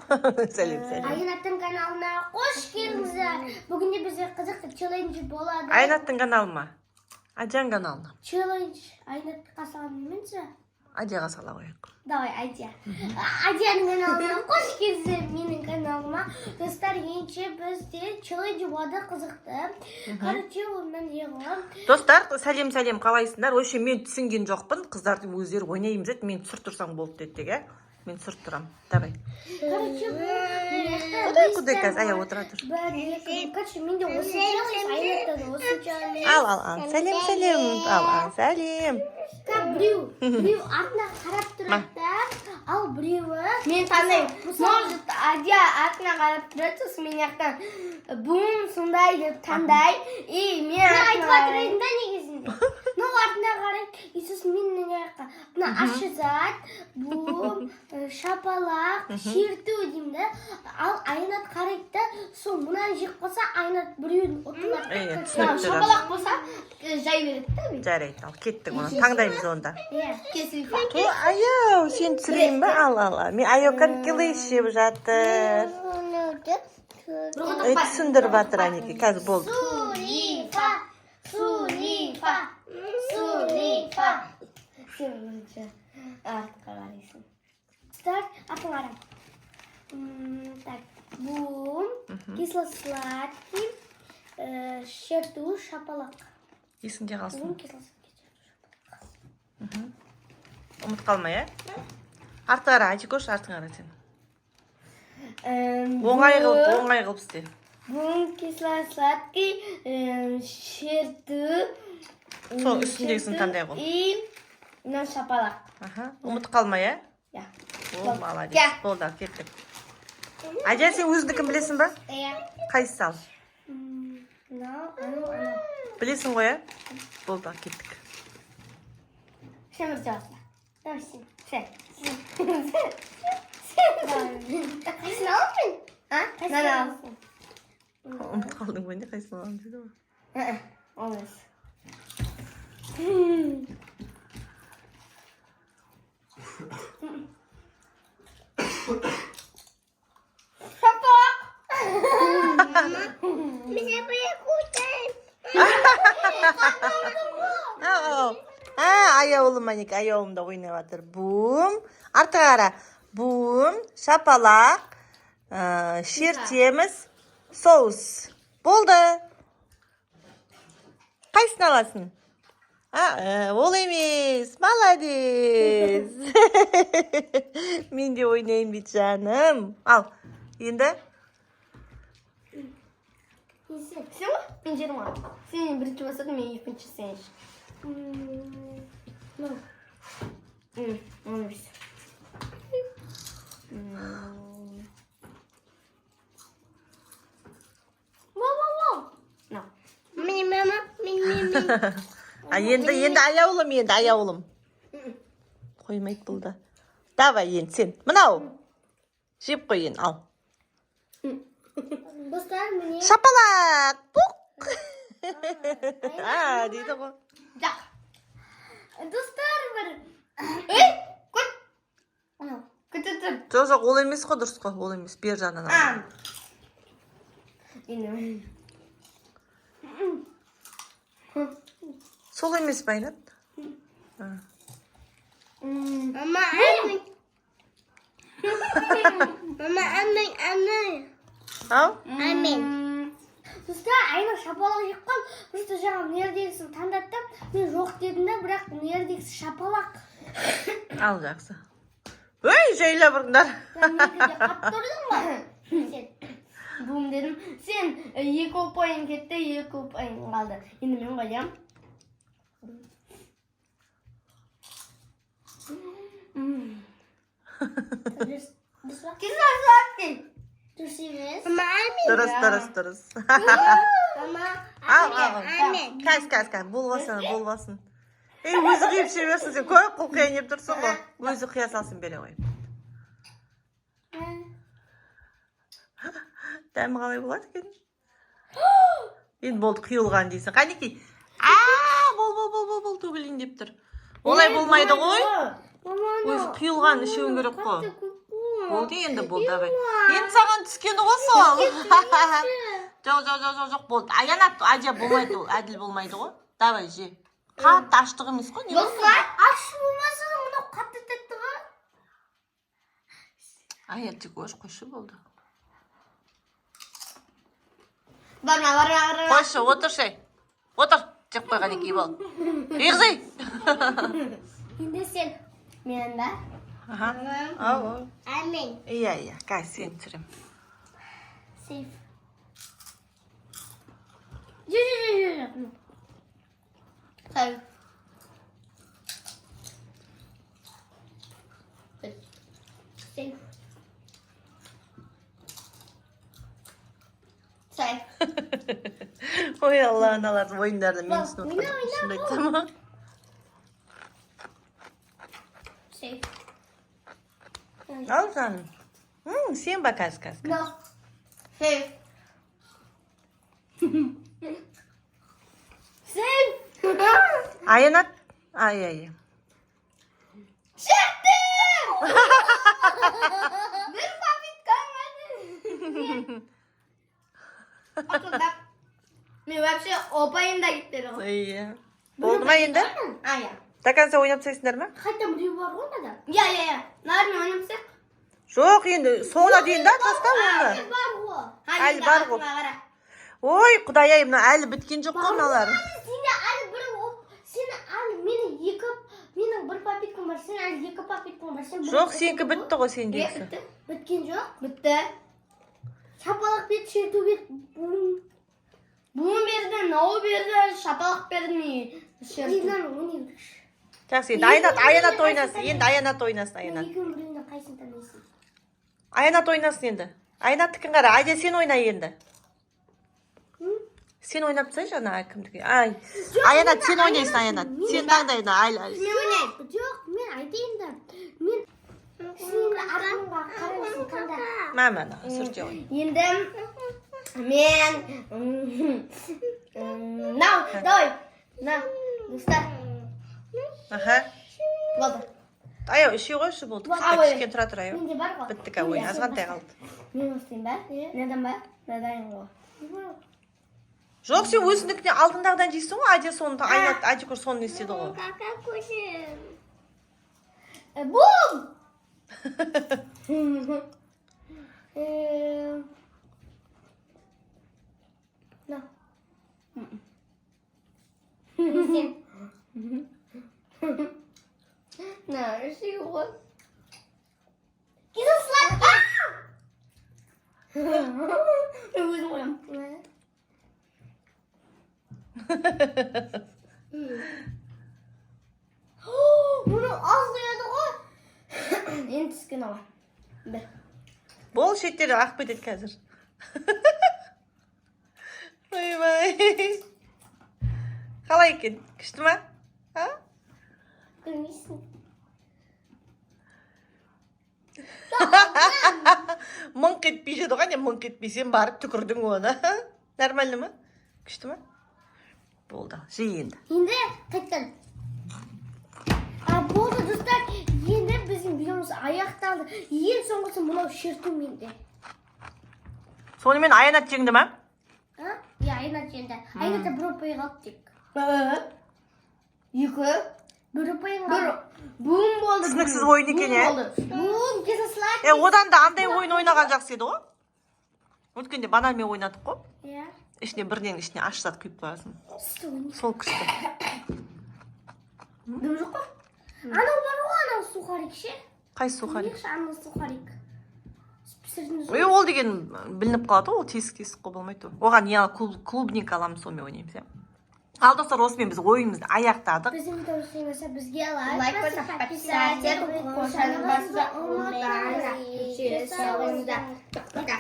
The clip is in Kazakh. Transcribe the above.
Сәлем, сәлем. Айнаттың каналына қош келдіңіздер. Бүгінде бізде қызықты челлендж болады. Айнаттың каналыма. Адян каналына. Челлендж. Айнатты қасаған менсі? Адяға сала қояйық. Давай, Адя. Адяның каналына қош келдіңіздер менің каналыма. Достар, енше бізде челлендж болады қызықты. Короче, онdan еғылам. Достар, сәлем, сәлем, қалайсыңдар? Өше мен түсінген жоқпын. Қыздарды өздері ойнаймыз еді. Мен түсір тұрсаң болды деді, ге? Мен түсір тұрам. Давай. Короче, Кудай қазір аяқ отыра тұр. Короче, менде осы челлендж, Айнаттан осы челлендж. Ал. Сәлем, сәлем. Ал, сәлем. Біреу артына қарап тұрады да, ал біреуі Мен таңдаймын. Может, Адя артына қарап тұрады, сосын мен жақтан бум сондай деп таңдай. И мен айтып жатырайын да негізінде. Мынау артына қарайды, и сосын мен мына жаққа мына ащы зат, бум, шапалақ, шерту деймін да. Ал Айнат қарайды да, сол мынаны жеп қалса, Айнат біреудің ұтылады. түсінікті. шапалақ болса, жай береді да мен. Жарайды, ал, кеттік оны. Таңдаймыз онда. Кесілфа. Аяу, сен түсірейін ба? Ал. Мен аяу конкилы ішіп жатыр. Түсіндіріп жатыр, Анеке, қазір болды. Сурифа. Сен бірінші артқа қарайсың. Старт, артын қарам. Так, бум, кисло-сладкий, шерту, шапалақ. Есіңде қалсын. Бум, кисло-сладкий. Ұмыт қалмай, ә? Арты қара, айтшы көш, артын қара сен. Оңай қылып істе. Бум, кисло-сладкий, шерту. Сол үстіндегісін таңдай қол. И мына шапалақ. Ұмыт қалмай, ә? Я. О, молодец. Болды, кеттік. Адя, сен өзіңдікін білесің ба? Қайсысы ал? Анау. Білесің ғой, ә? Болды, кеттік. Сен бірінші баста. Давай сен. Сен. Қайсыны аламын? Мынаны алсын. Ұмыт қалдың ба не? Қайсыны аламын деді ғой. Олмас. Аяулым, Анеке, аяулымда ойнап жатыр. Бум. Арты қара. Бум. Шапалақ. Шертеміз. Соус. Болды. Қайсын аласың? Ол емес. Молодец. Мен де ойнайын бейт жаным. Ал. Енді? Сен ғой? Мен жерім ғой. Сен бірінші басадың, мен екінші сен ішіп. Олмас. Енді аяулым. Қоймайды бұл да. Давай, енді сен. Мынау. Жеп қой енді, ал. Достар, міне. Шапалақ. Пуқ. Дейді ғой. Жақ. Достар, бір. Көт. Көт. Жоқ, ол емес қой, дұрыс қой. Ол емес, бер жағынан ал. Сол емес па, Айнат? Мама, әмін. Ау? Достар, Айна шапалақ жекқан, просто жаңа нердегісін таңдаттым. Мен жоқ дедім да, бірақ нердегісі шапалақ. Ал, жақсы. Өй, жайлы бұрындар. Қап тұрдың ба? Сен. Бум дедім. Сен екі ұпайын кетті, екі ұпайын қалды. Енді мен қоям. Кисло-сладкий. Дұрыс емес. Дұрыс. Ал. Кәс. Болбасын. Өзі қиып шеберсің, сен көй құлқиян еп тұрсың ғой. Өзі қия салсын бере қойып. Дәмі қалай болады екен? Енді болды, қиылған дейсің. Қанеке? Бол, төгілейін деп тұр. Олай болмайды ғой. Өзі қиылған ішуің керек қой. Болды енді болды давай. Енді саған түскені ғой сол. Жоқ, болды. Аянат ажа болмайды ол, әділ болмайды ғой. Давай же. Қатты аштық емес қой. Аш болмаса мынау қатты тәтті ғой. Аят тек қойшы болды. Барма. Қойшы, отыр шай. Отыр. Жеп қойған екен бол. Иғзай. Енді сен. Мен да. Ау. Әмен. Иә, қазір сен түсірем. Сейф. Жүр. Sayf. Сейф. Sayf. Ой, Алла, аналардың ойындарды мен Ойна, түсініп отырмын. ойна, Шынды айтсам. Сейф. Ал жаным. Сен ба қазір. No. Sayf. Сейф. Аянат. Ай. Çıktım! Bir papit kalmadı. Akılda. Men вообще опайым да кетті ғой. Iya. Oldu mu енді? Ая. Такан сен ойнап тастайсыңдар ма? Қайтам біреу бар ғой мында. Я. Наверное, ойнамсақ. Жоқ, енді соңына дейін да таста оны. Бар ғой. Әлі бар ғой. Ой, құдай-ай, мына әлі біткен жоқ қой мыналар. Сені әлі бір сені әлі менің бір папиткам бар, сен әлі екі папиткам бар. Жоқ, сенікі бітті ғой сен дейсің. Бітті. Біткен жоқ. Бітті. Шапалақ бет, шерту бет. Буын берді, нау берді, шапалақ берді ме? Жақсы, енді аянат ойнасын. Енді аянат ойнасын, аянат. Екеуін біреуінен қайсын танайсың? Аянат ойнасын енді. Аянаттікін қара, айда сен ойна енді. Сен ойнап тастайшы ана кімдікі. Ай, аянат сен ойнайсың, аянат. Сен таңдайын, айлы. Мен ойнайын. Жоқ, мен айтайын да. Мен сенің артыңға қарайсың, таңда. Мамана, сүрте ой. Енді мен давай. Достар. Аха. Болды. Аяу, іше қойшы болды. Кішкен тұра тұр, аяу. Менде бар ғой. Біттік ау, азғантай қалды. Мен остайын ба? Недан ба? Надайын ғой. Жоқ, сен өзіндікіне алдындағыдан жейсің ғой, аде соны, аде көр соны істеді ғой. Кака көшім. Бум! На. Сен. На, реши ғой. Кизыл сладкий. Мен өзім қоям. Мұны аз қояды ғой. Енді түскен ала. Бір. Бол шеттері ақ бетеді қазір. Ойбай. Қалай екен? Күшті ма? Білмейсің. Мыңқ етпей жеді ғой, не мыңқ етпей сен барып түкірдің оны. Нормально ма? Күшті ма? Болды, жей енді. Енді қайттан. Болды достар, енді біздің видеомыз аяқталды. Ең соңғысы мынау шерту менде. Сонымен аянат жеңді ма? Я айнат жеңді. Айната бір ұпай қалды тек. Екі. Бір ұпай қалды. Буын болды. Түсініксіз ойын екен, е? Буын, кизыл сладкий. Одан да андай ойын ойнаған жақсы еді ғой. Өткенде бананмен ойнадық қой. Иә. Ішіне бірден ішіне аш зат құйып қоясың. Соны. Сол күшті. Дым жоқ қой? Анау бар ғой, анау сухарик ше. Қай сухарик? Анау сухарик. Пісірдіңіз Ой, ол деген білініп қалады, ол тесік қой болмайды. Оған не клубник аламыз, сонымен ойнаймыз, иә. Ал достар, осымен біз ойынымызды аяқтадық. Біздің видеомыз сүймесе бізге Лайк басып, подписаться, қосылыңыздар, ұмытпаңыздар. Жүріс салыңыздар. Пока.